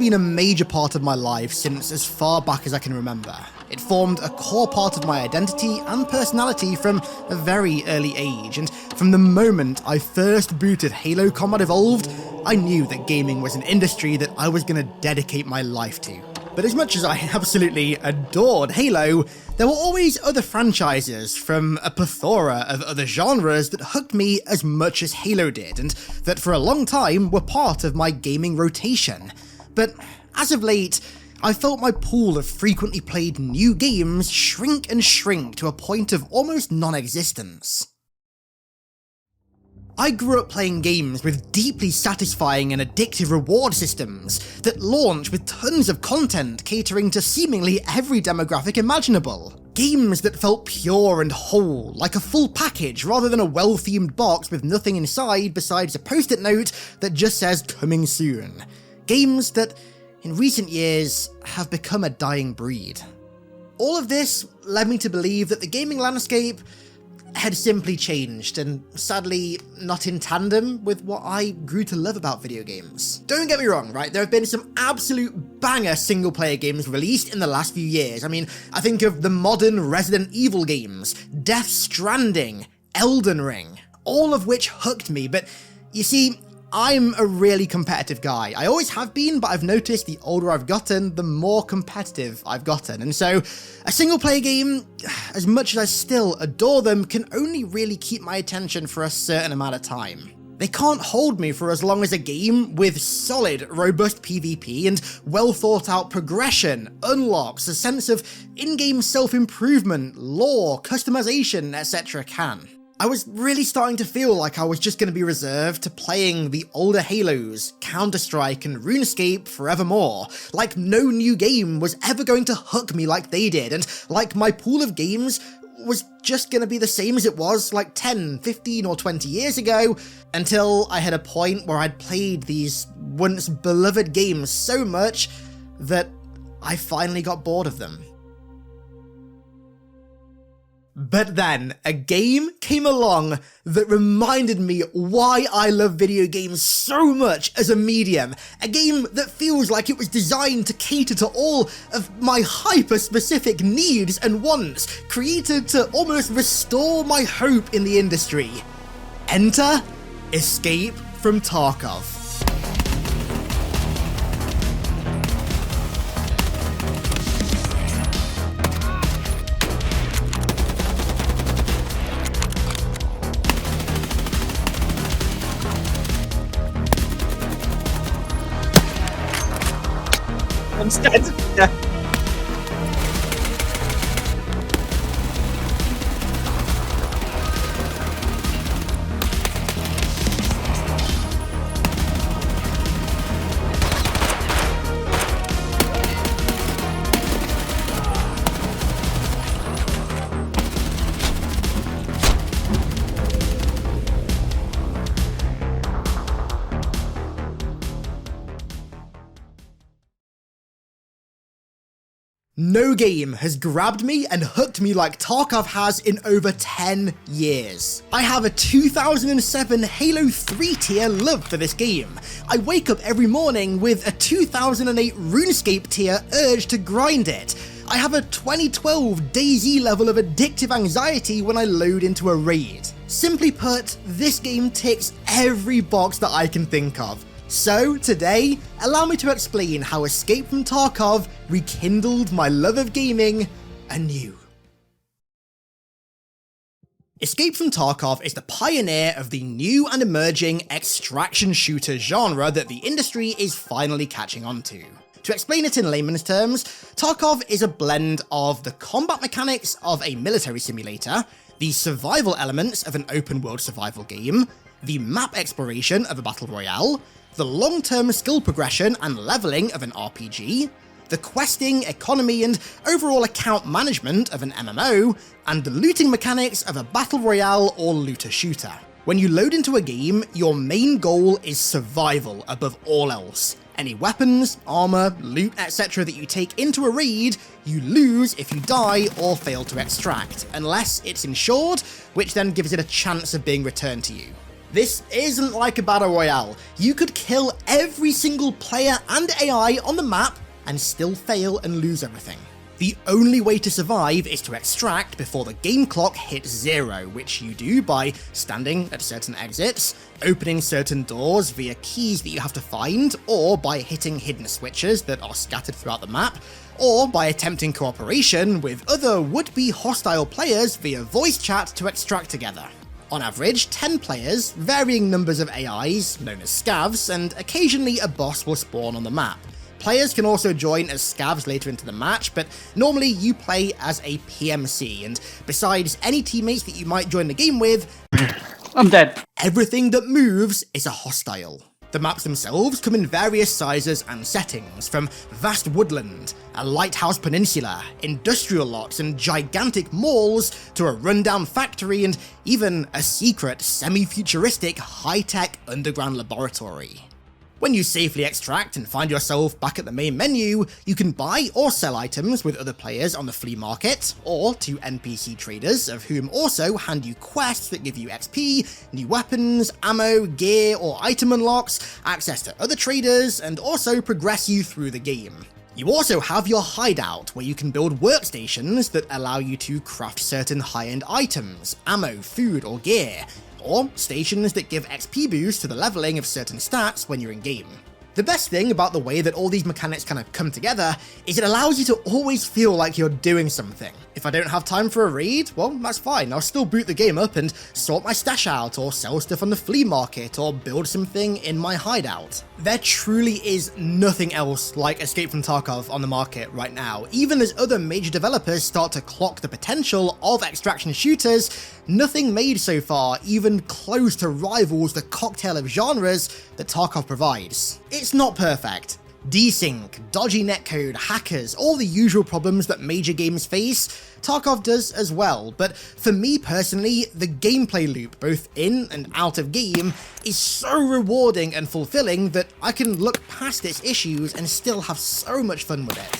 been a major part of my life since as far back as I can remember. It formed a core part of my identity and personality from a very early age, and from the moment I first booted Halo Combat Evolved, I knew that gaming was an industry that I was going to dedicate my life to. But as much as I absolutely adored Halo, there were always other franchises from a plethora of other genres that hooked me as much as Halo did, and that for a long time were part of my gaming rotation. But as of late, I felt my pool of frequently played new games shrink and shrink to a point of almost non-existence. I grew up playing games with deeply satisfying and addictive reward systems that launch with tons of content catering to seemingly every demographic imaginable. Games that felt pure and whole, like a full package rather than a well-themed box with nothing inside besides a post-it note that just says "coming soon." Games that, in recent years, have become a dying breed. All of this led me to believe that the gaming landscape had simply changed, and sadly not in tandem with what I grew to love about video games. Don't get me wrong, right? There have been some absolute banger single-player games released in the last few years. I mean, I think of the modern Resident Evil games, Death Stranding, Elden Ring, all of which hooked me, but you see, I'm a really competitive guy. I always have been, but I've noticed the older I've gotten, the more competitive I've gotten. And so, a single-player game, as much as I still adore them, can only really keep my attention for a certain amount of time. They can't hold me for as long as a game with solid, robust PvP and well-thought-out progression, unlocks, a sense of in-game self-improvement, lore, customization, etc. can. I was really starting to feel like I was just going to be reserved to playing the older Halos, Counter-Strike and RuneScape forevermore, like no new game was ever going to hook me like they did, and like my pool of games was just going to be the same as it was like 10, 15 or 20 years ago, until I had a point where I'd played these once beloved games so much that I finally got bored of them. But then, a game came along that reminded me why I love video games so much as a medium. A game that feels like it was designed to cater to all of my hyper-specific needs and wants, created to almost restore my hope in the industry. Enter Escape from Tarkov. I'm scared. Yeah. No game has grabbed me and hooked me like Tarkov has in over 10 years. I have a 2007 Halo 3 tier love for this game. I wake up every morning with a 2008 RuneScape tier urge to grind it. I have a 2012 DayZ level of addictive anxiety when I load into a raid. Simply put, this game ticks every box that I can think of. So, today, allow me to explain how Escape from Tarkov rekindled my love of gaming anew. Escape from Tarkov is the pioneer of the new and emerging extraction shooter genre that the industry is finally catching on to. To explain it in layman's terms, Tarkov is a blend of the combat mechanics of a military simulator, the survival elements of an open-world survival game, the map exploration of a battle royale, the long-term skill progression and leveling of an RPG, the questing, economy and overall account management of an MMO, and the looting mechanics of a battle royale or looter shooter. When you load into a game, your main goal is survival above all else. Any weapons, armor, loot, etc. that you take into a raid, you lose if you die or fail to extract, unless it's insured, which then gives it a chance of being returned to you. This isn't like a battle royale. You could kill every single player and AI on the map and still fail and lose everything. The only way to survive is to extract before the game clock hits 0, which you do by standing at certain exits, opening certain doors via keys that you have to find, or by hitting hidden switches that are scattered throughout the map, or by attempting cooperation with other would-be hostile players via voice chat to extract together. On average, 10 players, varying numbers of AIs, known as scavs, and occasionally a boss will spawn on the map. Players can also join as scavs later into the match, but normally you play as a PMC, and besides any teammates that you might join the game with, I'm dead. Everything that moves is a hostile. The maps themselves come in various sizes and settings, from vast woodland, a lighthouse peninsula, industrial lots and gigantic malls, to a rundown factory and even a secret, semi-futuristic, high-tech underground laboratory. When you safely extract and find yourself back at the main menu, you can buy or sell items with other players on the flea market, or to NPC traders, of whom also hand you quests that give you XP, new weapons, ammo, gear or item unlocks, access to other traders, and also progress you through the game. You also have your hideout, where you can build workstations that allow you to craft certain high-end items, ammo, food or gear, or stations that give XP boost to the leveling of certain stats when you're in game. The best thing about the way that all these mechanics kind of come together is it allows you to always feel like you're doing something. If I don't have time for a raid, well, that's fine. I'll still boot the game up and sort my stash out, or sell stuff on the flea market, or build something in my hideout. There truly is nothing else like Escape from Tarkov on the market right now. Even as other major developers start to clock the potential of extraction shooters, nothing made so far even close to rivals the cocktail of genres that Tarkov provides. It's not perfect. Desync, dodgy netcode, hackers, all the usual problems that major games face, Tarkov does as well, but for me personally, the gameplay loop, both in and out of game, is so rewarding and fulfilling that I can look past its issues and still have so much fun with it.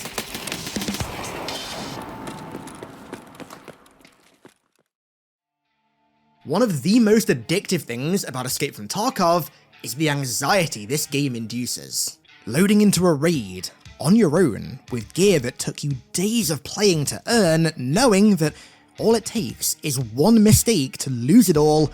One of the most addictive things about Escape from Tarkov is the anxiety this game induces. Loading into a raid, on your own, with gear that took you days of playing to earn, knowing that all it takes is one mistake to lose it all,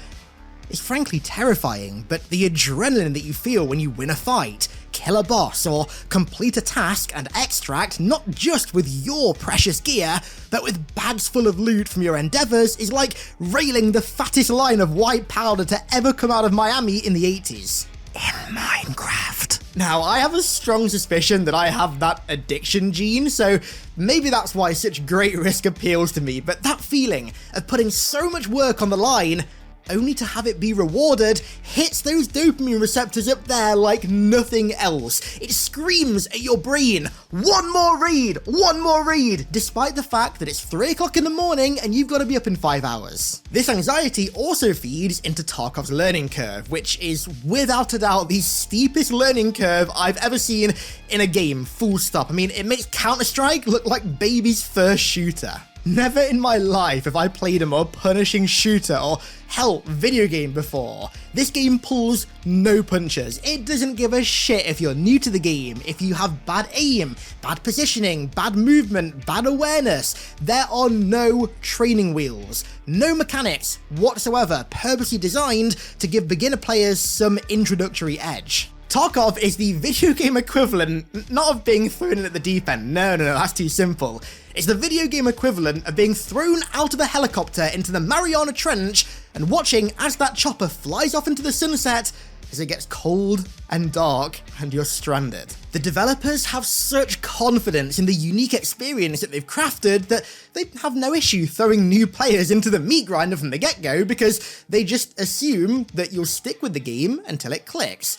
is frankly terrifying, but the adrenaline that you feel when you win a fight, kill a boss, or complete a task and extract not just with your precious gear, but with bags full of loot from your endeavours is like railing the fattest line of white powder to ever come out of Miami in the 80s. In Minecraft. Now, I have a strong suspicion that I have that addiction gene, so maybe that's why such great risk appeals to me, but that feeling of putting so much work on the line only to have it be rewarded hits those dopamine receptors up there like nothing else. It screams at your brain, one more raid, despite the fact that it's 3 o'clock in the morning and you've got to be up in 5 hours. This anxiety also feeds into Tarkov's learning curve, which is without a doubt the steepest learning curve I've ever seen in a game, full stop. I mean, it makes Counter-Strike look like baby's first shooter. Never in my life have I played a more punishing shooter or, hell, video game before. This game pulls no punches. It doesn't give a shit if you're new to the game, if you have bad aim, bad positioning, bad movement, bad awareness. There are no training wheels, no mechanics whatsoever purposely designed to give beginner players some introductory edge. Tarkov is the video game equivalent, not of being thrown in at the deep end, no, that's too simple. It's the video game equivalent of being thrown out of a helicopter into the Mariana Trench and watching as that chopper flies off into the sunset as it gets cold and dark and you're stranded. The developers have such confidence in the unique experience that they've crafted that they have no issue throwing new players into the meat grinder from the get-go because they just assume that you'll stick with the game until it clicks.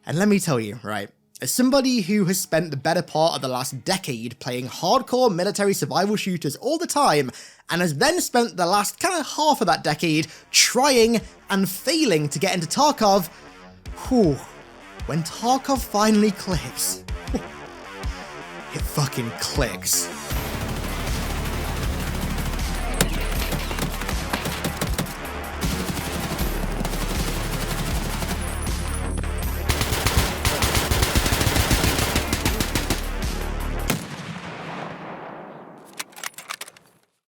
And let me tell you, right, as somebody who has spent the better part of the last decade playing hardcore military survival shooters all the time, and has then spent the last kind of half of that decade trying and failing to get into Tarkov, whew, when Tarkov finally clicks, it fucking clicks.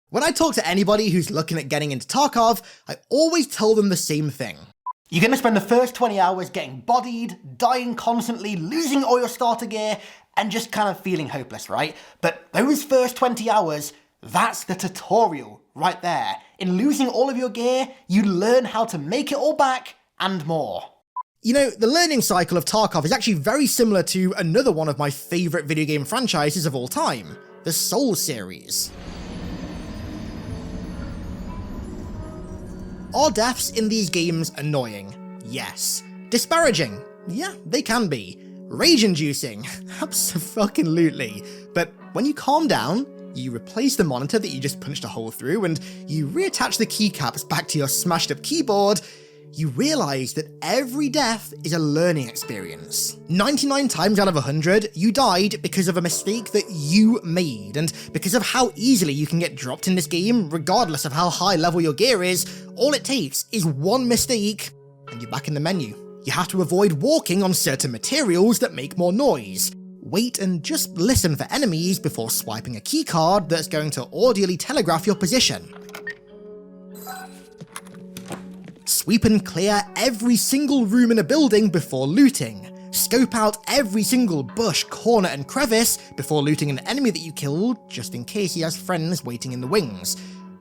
When I talk to anybody who's looking at getting into Tarkov, I always tell them the same thing. You're going to spend the first 20 hours getting bodied, dying constantly, losing all your starter gear, and just kind of feeling hopeless, right? But those first 20 hours, that's the tutorial right there. In losing all of your gear, you learn how to make it all back and more. You know, the learning cycle of Tarkov is actually very similar to another one of my favourite video game franchises of all time, the Souls series. Are deaths in these games annoying? Yes. Disparaging? Yeah, they can be. Rage-inducing? Abso-fucking-lutely. But when you calm down, you replace the monitor that you just punched a hole through, and you reattach the keycaps back to your smashed-up keyboard, you realise that every death is a learning experience. 99 times out of 100, you died because of a mistake that you made, and because of how easily you can get dropped in this game, regardless of how high level your gear is, all it takes is one mistake, and you're back in the menu. You have to avoid walking on certain materials that make more noise. Wait and just listen for enemies before swiping a keycard that's going to audially telegraph your position. Sweep and clear every single room in a building before looting. Scope out every single bush, corner and crevice before looting an enemy that you killed, just in case he has friends waiting in the wings.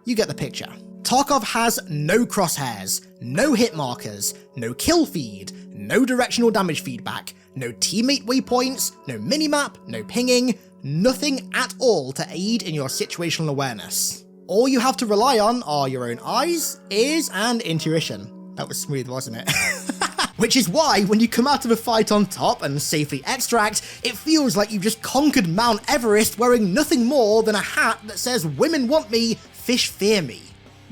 You get the picture. Tarkov has no crosshairs, no hit markers, no kill feed, no directional damage feedback, no teammate waypoints, no minimap, no pinging, nothing at all to aid in your situational awareness. All you have to rely on are your own eyes, ears, and intuition. That was smooth, wasn't it? Which is why, when you come out of a fight on top and safely extract, it feels like you've just conquered Mount Everest wearing nothing more than a hat that says "Women want me, fish fear me."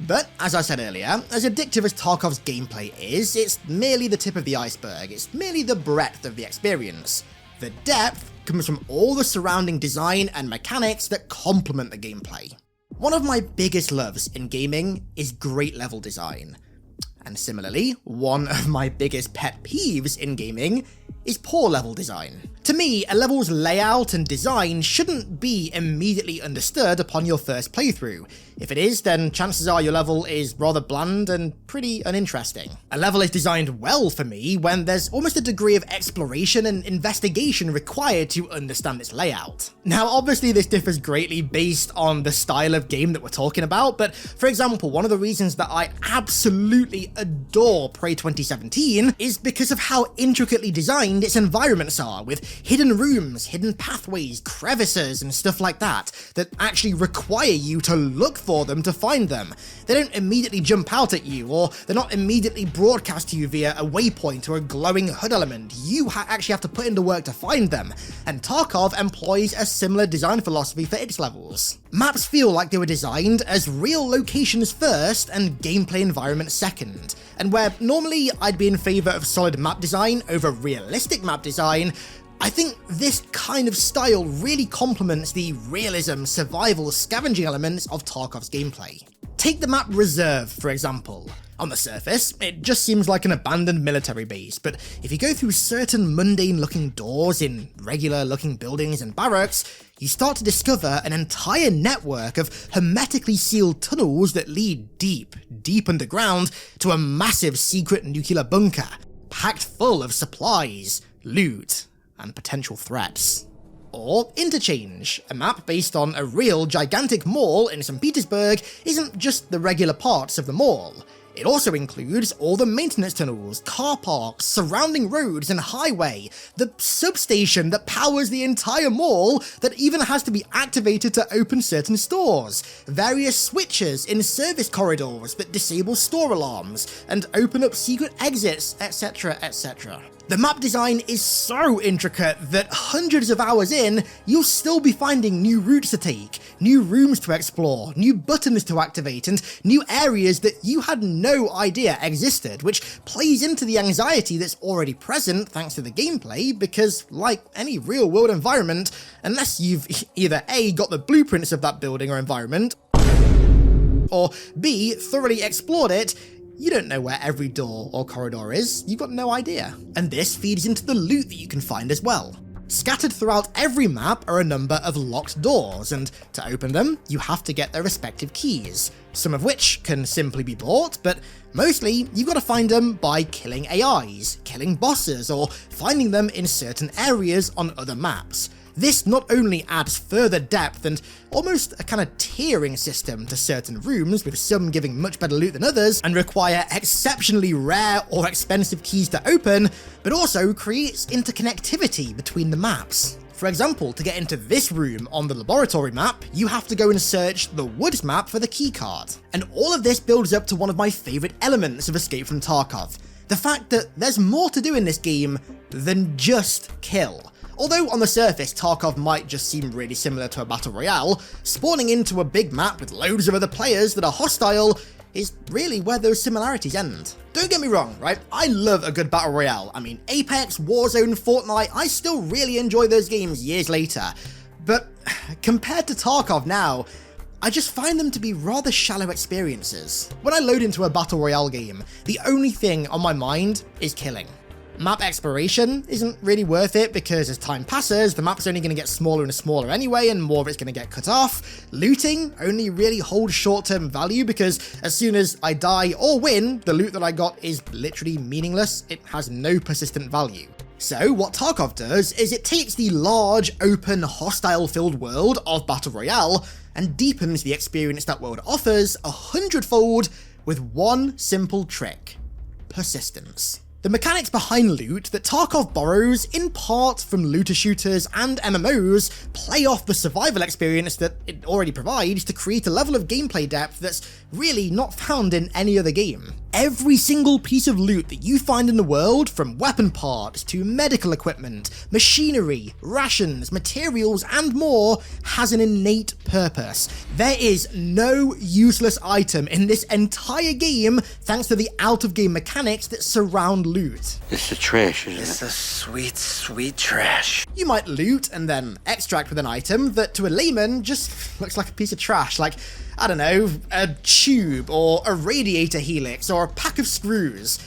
But, as I said earlier, as addictive as Tarkov's gameplay is, it's merely the tip of the iceberg, it's merely the breadth of the experience. The depth comes from all the surrounding design and mechanics that complement the gameplay. One of my biggest loves in gaming is great level design. And similarly, one of my biggest pet peeves in gaming is poor level design. To me, a level's layout and design shouldn't be immediately understood upon your first playthrough. If it is, then chances are your level is rather bland and pretty uninteresting. A level is designed well for me when there's almost a degree of exploration and investigation required to understand its layout. Now, obviously this differs greatly based on the style of game that we're talking about, but for example, one of the reasons that I absolutely adore Prey 2017 is because of how intricately designed its environments are, with hidden rooms, hidden pathways, crevices, and stuff like that actually require you to look for them to find them. They don't immediately jump out at you, or they're not immediately broadcast to you via a waypoint or a glowing HUD element. You actually have to put in the work to find them, and Tarkov employs a similar design philosophy for its levels. Maps feel like they were designed as real locations first and gameplay environment second, and where normally I'd be in favour of solid map design over realistic map design, I think this kind of style really complements the realism, survival, scavenging elements of Tarkov's gameplay. Take the map Reserve, for example. On the surface, it just seems like an abandoned military base, but if you go through certain mundane-looking doors in regular-looking buildings and barracks, you start to discover an entire network of hermetically sealed tunnels that lead deep, deep underground to a massive secret nuclear bunker, packed full of supplies, loot, and potential threats. Or Interchange, a map based on a real gigantic mall in St. Petersburg, isn't just the regular parts of the mall. It also includes all the maintenance tunnels, car parks, surrounding roads and highway, the substation that powers the entire mall that even has to be activated to open certain stores, various switches in service corridors that disable store alarms and open up secret exits, etc, etc. The map design is so intricate that hundreds of hours in, you'll still be finding new routes to take, new rooms to explore, new buttons to activate, and new areas that you had no idea existed, which plays into the anxiety that's already present thanks to the gameplay, because like any real-world environment, unless you've either A, got the blueprints of that building or environment, or B, thoroughly explored it, you don't know where every door or corridor is, you've got no idea. And this feeds into the loot that you can find as well. Scattered throughout every map are a number of locked doors, and to open them, you have to get their respective keys, some of which can simply be bought, but mostly you've got to find them by killing AIs, killing bosses, or finding them in certain areas on other maps. This not only adds further depth and almost a kind of tiering system to certain rooms, with some giving much better loot than others and require exceptionally rare or expensive keys to open, but also creates interconnectivity between the maps. For example, to get into this room on the laboratory map, you have to go and search the woods map for the keycard. And all of this builds up to one of my favourite elements of Escape from Tarkov, the fact that there's more to do in this game than just kill. Although on the surface Tarkov might just seem really similar to a battle royale, spawning into a big map with loads of other players that are hostile is really where those similarities end. Don't get me wrong, right? I love a good battle royale. I mean, Apex, Warzone, Fortnite, I still really enjoy those games years later. But compared to Tarkov now, I just find them to be rather shallow experiences. When I load into a battle royale game, the only thing on my mind is killing. Map exploration isn't really worth it because as time passes, the map's only going to get smaller and smaller anyway, and more of it's going to get cut off. Looting only really holds short-term value because as soon as I die or win, the loot that I got is literally meaningless. It has no persistent value. So what Tarkov does is it takes the large, open, hostile-filled world of Battle Royale and deepens the experience that world offers 100-fold with one simple trick: persistence. The mechanics behind loot that Tarkov borrows in part from looter shooters and MMOs play off the survival experience that it already provides to create a level of gameplay depth that's really not found in any other game. Every single piece of loot that you find in the world, from weapon parts to medical equipment, machinery, rations, materials, and more, has an innate purpose. There is no useless item in this entire game thanks to the out-of-game mechanics that surround loot. It's the trash, isn't it? It's the sweet, sweet trash. You might loot and then extract with an item that to a layman just looks like a piece of trash, like, I don't know, a tube or a radiator helix or a pack of screws.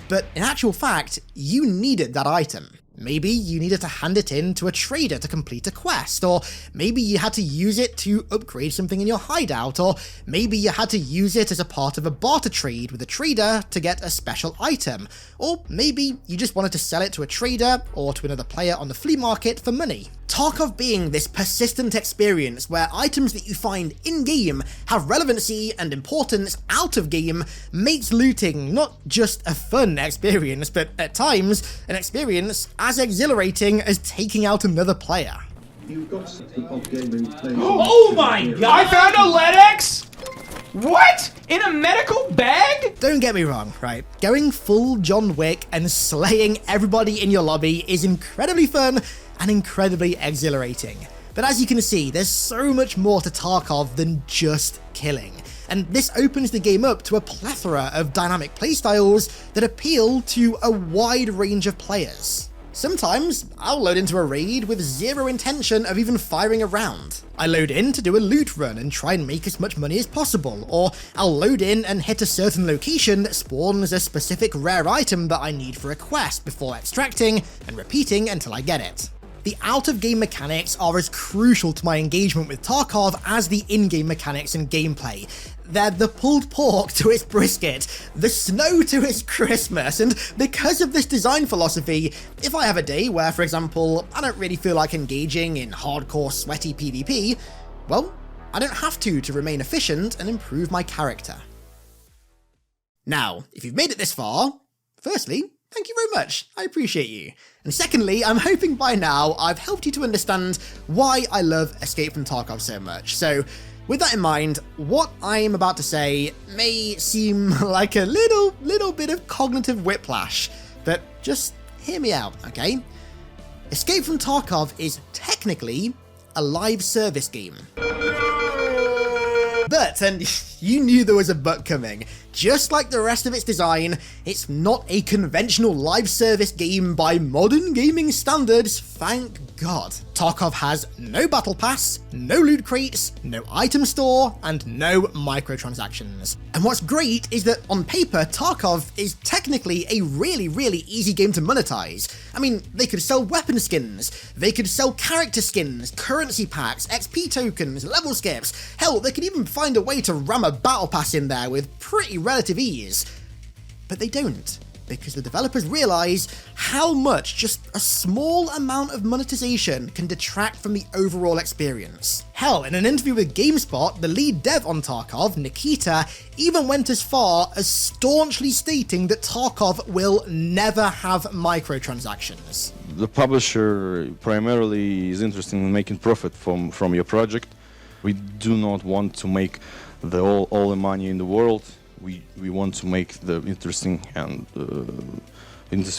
But in actual fact, you needed that item. Maybe you needed to hand it in to a trader to complete a quest, or maybe you had to use it to upgrade something in your hideout, or maybe you had to use it as a part of a barter trade with a trader to get a special item, or maybe you just wanted to sell it to a trader or to another player on the flea market for money. Tarkov being this persistent experience where items that you find in-game have relevancy and importance out of game makes looting not just a fun experience, but at times an experience as exhilarating as taking out another player. Oh my god! I found a LEDX! What? In a medical bag? Don't get me wrong, right? Going full John Wick and slaying everybody in your lobby is incredibly fun and incredibly exhilarating. But as you can see, there's so much more to Tarkov than just killing. And this opens the game up to a plethora of dynamic playstyles that appeal to a wide range of players. Sometimes I'll load into a raid with zero intention of even firing a round. I load in to do a loot run and try and make as much money as possible, or I'll load in and hit a certain location that spawns a specific rare item that I need for a quest before extracting and repeating until I get it. The out-of-game mechanics are as crucial to my engagement with Tarkov as the in-game mechanics and gameplay. They're the pulled pork to its brisket, the snow to its Christmas, and because of this design philosophy, if I have a day where, for example, I don't really feel like engaging in hardcore sweaty PvP, well, I don't have to remain efficient and improve my character. Now, if you've made it this far, firstly, thank you very much, I appreciate you. And secondly, I'm hoping by now I've helped you to understand why I love Escape from Tarkov so much. So, with that in mind, what I am about to say may seem like a little bit of cognitive whiplash, but just hear me out, okay? Escape from Tarkov is technically a live service game. But, and you knew there was a but coming, just like the rest of its design, it's not a conventional live service game by modern gaming standards, thank God. Tarkov has no battle pass, no loot crates, no item store, and no microtransactions. And what's great is that on paper, Tarkov is technically a really easy game to monetize. I mean, they could sell weapon skins, they could sell character skins, currency packs, XP tokens, level skips, hell, they could even find a way to ram a battle pass in there with pretty relative ease. But they don't, because the developers realize how much just a small amount of monetization can detract from the overall experience. Hell, in an interview with GameSpot, the lead dev on Tarkov, Nikita, even went as far as staunchly stating that Tarkov will never have microtransactions. The publisher primarily is interested in making profit from your project. We do not want to make all the money in the world. We want to make the interesting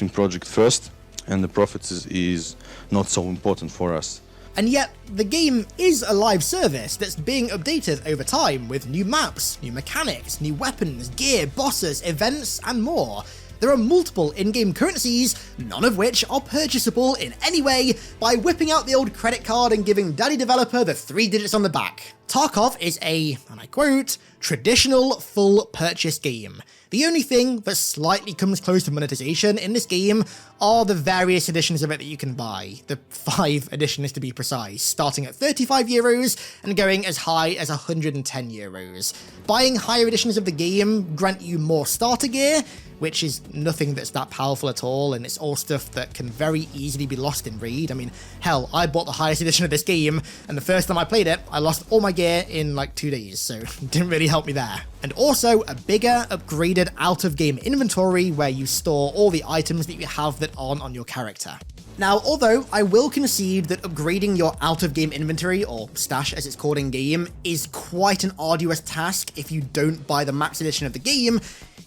project first, and the profits is not so important for us. And yet, the game is a live service that's being updated over time with new maps, new mechanics, new weapons, gear, bosses, events, and more. There are multiple in-game currencies, none of which are purchasable in any way by whipping out the old credit card and giving daddy developer the 3 digits on the back. Tarkov is a, and I quote, traditional full purchase game. The only thing that slightly comes close to monetization in this game are the various editions of it that you can buy. The 5 editions to be precise, starting at €35 and going as high as €110. Buying higher editions of the game grant you more starter gear, which is nothing that's that powerful at all, and it's all stuff that can very easily be lost in raid. I mean, hell, I bought the highest edition of this game, and the first time I played it, I lost all my gear in like 2 days, so it didn't really help me there. And also a bigger, upgraded out-of-game inventory where you store all the items that you have that aren't on your character. Now, although I will concede that upgrading your out-of-game inventory, or stash as it's called in-game, is quite an arduous task if you don't buy the max edition of the game,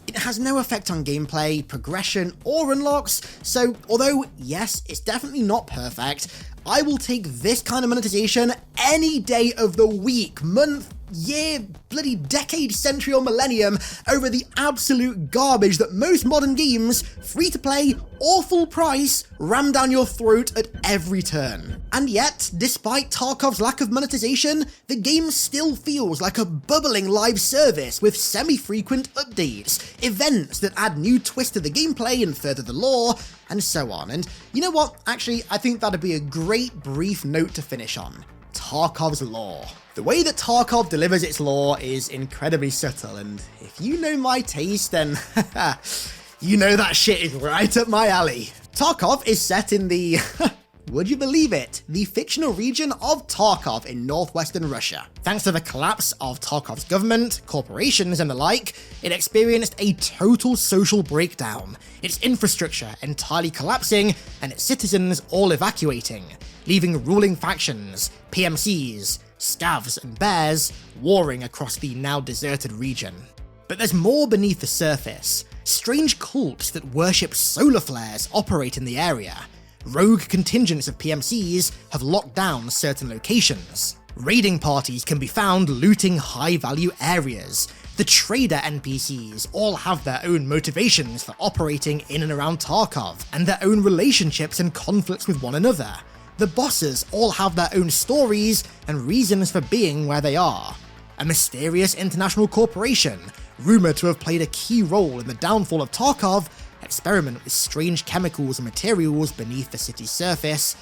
it has no effect on gameplay, progression, or unlocks, so although, yes, it's definitely not perfect, I will take this kind of monetization any day of the week, month, year, bloody decade, century, or millennium over the absolute garbage that most modern games, free to play or full price, ram down your throat at every turn. And yet, despite Tarkov's lack of monetization, the game still feels like a bubbling live service with semi-frequent updates, events that add new twists to the gameplay and further the lore, and so on. And you know what? Actually, I think that'd be a great brief note to finish on. Tarkov's lore. The way that Tarkov delivers its lore is incredibly subtle, and if you know my taste, then you know that shit is right up my alley. Tarkov is set in the, would you believe it, the fictional region of Tarkov in northwestern Russia. Thanks to the collapse of Tarkov's government, corporations, and the like, it experienced a total social breakdown, its infrastructure entirely collapsing, and its citizens all evacuating, leaving ruling factions, PMCs, scavs, and bears warring across the now deserted region. But there's more beneath the surface. Strange cults that worship solar flares operate in the area. Rogue contingents of PMCs have locked down certain locations. Raiding parties can be found looting high-value areas. The trader NPCs all have their own motivations for operating in and around Tarkov, and their own relationships and conflicts with one another. The bosses all have their own stories and reasons for being where they are. A mysterious international corporation, rumoured to have played a key role in the downfall of Tarkov, experiment with strange chemicals and materials beneath the city's surface,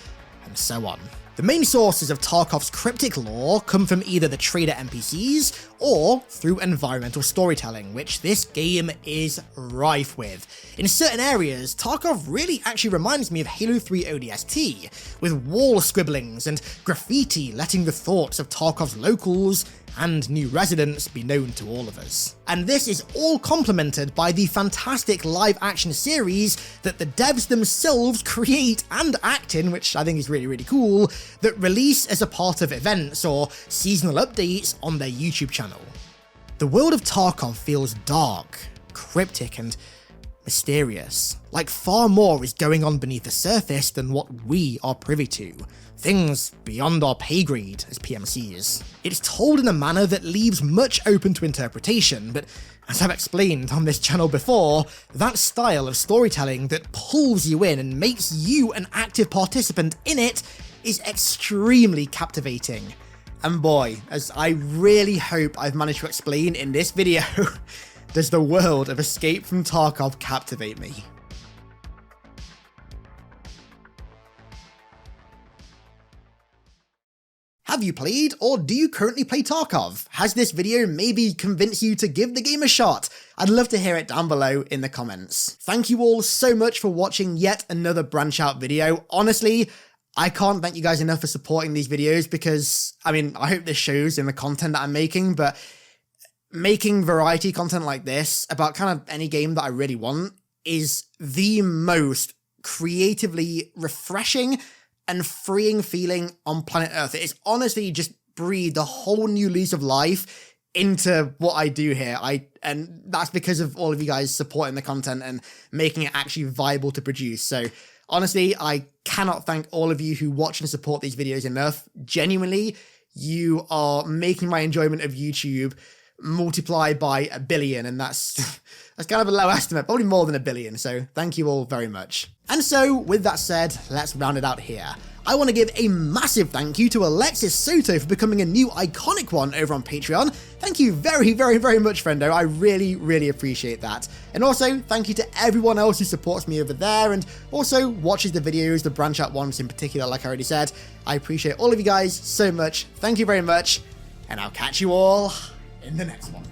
and so on. The main sources of Tarkov's cryptic lore come from either the trader NPCs or through environmental storytelling, which this game is rife with. In certain areas, Tarkov really actually reminds me of Halo 3 ODST, with wall scribblings and graffiti letting the thoughts of Tarkov's locals and new residents be known to all of us. And this is all complemented by the fantastic live-action series that the devs themselves create and act in, which I think is really cool, that release as a part of events or seasonal updates on their YouTube channel. The world of Tarkov feels dark, cryptic, and mysterious. Like far more is going on beneath the surface than what we are privy to. Things beyond our pay grade as PMCs. It's told in a manner that leaves much open to interpretation, but as I've explained on this channel before, that style of storytelling that pulls you in and makes you an active participant in it is extremely captivating. And boy, as I really hope I've managed to explain in this video, does the world of Escape from Tarkov captivate me. Have you played, or do you currently play Tarkov? Has this video maybe convinced you to give the game a shot? I'd love to hear it down below in the comments. Thank you all so much for watching yet another branch out video. Honestly, I can't thank you guys enough for supporting these videos because, I mean, I hope this shows in the content that I'm making, but making variety content like this about kind of any game that I really want is the most creatively refreshing and freeing feeling on planet Earth. It's honestly just breathed a whole new lease of life into what I do here. And that's because of all of you guys supporting the content and making it actually viable to produce. So honestly, I cannot thank all of you who watch and support these videos enough. Genuinely, you are making my enjoyment of YouTube multiply by 1 billion, and that's kind of a low estimate, probably more than 1 billion, so thank you all very much. And so, with that said, let's round it out here. I want to give a massive thank you to Alexis Soto for becoming a new iconic one over on Patreon. Thank you very, very, very much, friendo. I really, really appreciate that. And also, thank you to everyone else who supports me over there and also watches the videos, the branch out ones in particular, like I already said. I appreciate all of you guys so much. Thank you very much, and I'll catch you all in the next one.